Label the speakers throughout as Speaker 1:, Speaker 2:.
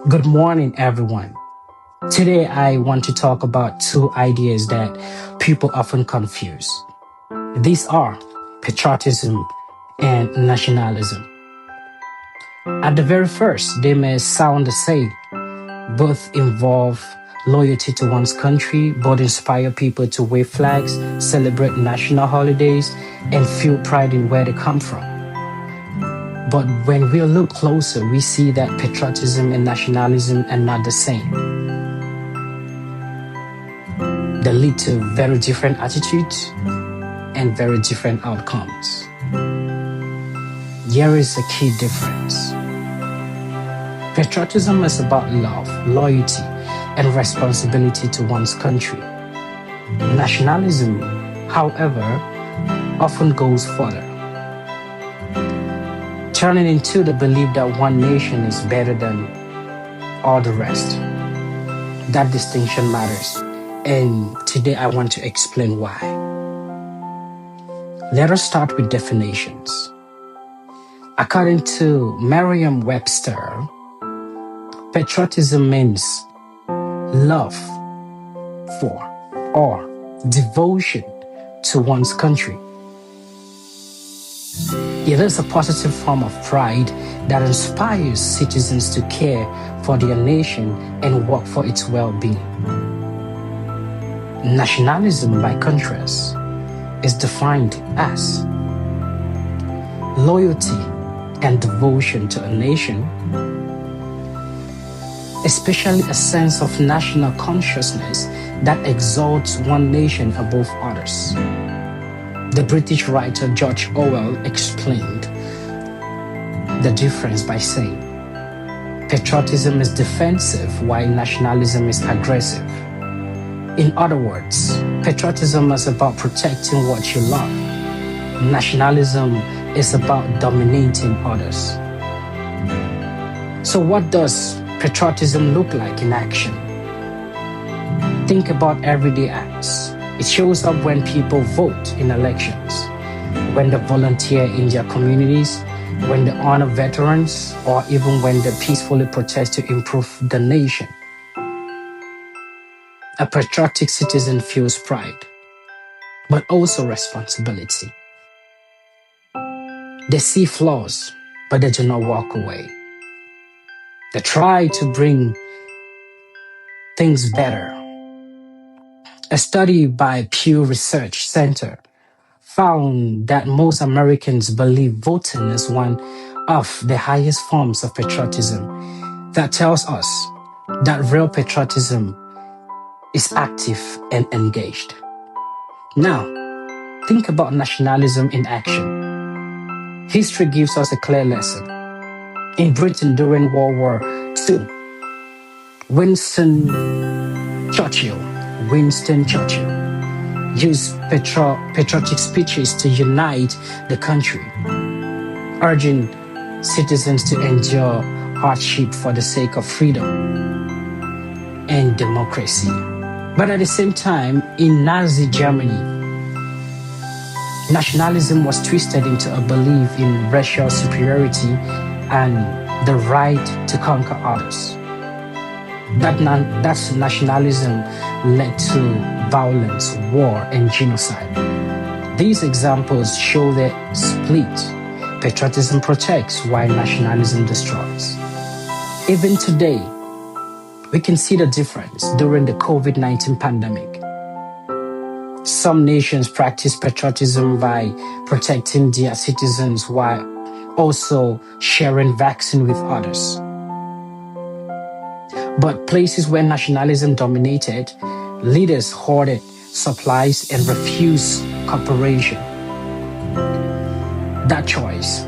Speaker 1: Good morning, everyone. Today, I want to talk about two ideas that people often confuse. These are patriotism and nationalism. At the very first, they may sound the same. Both involve loyalty to one's country, both inspire people to wave flags, celebrate national holidays, and feel pride in where they come from. But when we look closer, we see that patriotism and nationalism are not the same. They lead to very different attitudes and very different outcomes. Here is a key difference. Patriotism is about love, loyalty, and responsibility to one's country. Nationalism, however, often goes further, turning into the belief that one nation is better than all the rest. That distinction matters, and today I want to explain why. Let us start with definitions. According to Merriam-Webster, patriotism means love for or devotion to one's country. It is a positive form of pride that inspires citizens to care for their nation and work for its well-being. Nationalism, by contrast, is defined as loyalty and devotion to a nation, especially a sense of national consciousness that exalts one nation above others. The British writer George Orwell explained the difference by saying, patriotism is defensive while nationalism is aggressive. In other words, patriotism is about protecting what you love. Nationalism is about dominating others. So what does patriotism look like in action? Think about everyday acts. It shows up when people vote in elections, when they volunteer in their communities, when they honor veterans, or even when they peacefully protest to improve the nation. A patriotic citizen feels pride, but also responsibility. They see flaws, but they do not walk away. They try to bring things better. A study by Pew Research Center found that most Americans believe voting is one of the highest forms of patriotism. That tells us that real patriotism is active and engaged. Now, think about nationalism in action. History gives us a clear lesson. In Britain during World War II, Winston Churchill used patriotic speeches to unite the country, urging citizens to endure hardship for the sake of freedom and democracy. But at the same time, in Nazi Germany, nationalism was twisted into a belief in racial superiority and the right to conquer others. That nationalism led to violence, war, and genocide. These examples show the split. Patriotism protects while nationalism destroys. Even today, we can see the difference during the COVID-19 pandemic. Some nations practice patriotism by protecting their citizens while also sharing vaccine with others. But places where nationalism dominated, leaders hoarded supplies and refused cooperation. That choice,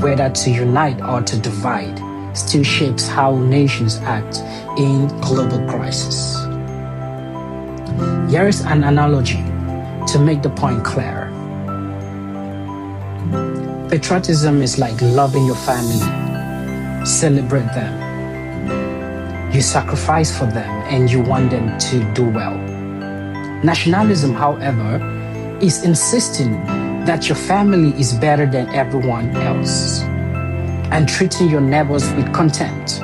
Speaker 1: whether to unite or to divide, still shapes how nations act in global crisis. Here is an analogy to make the point clearer. Patriotism is like loving your family. Celebrate them. You sacrifice for them and you want them to do well. Nationalism, however, is insisting that your family is better than everyone else and treating your neighbors with contempt.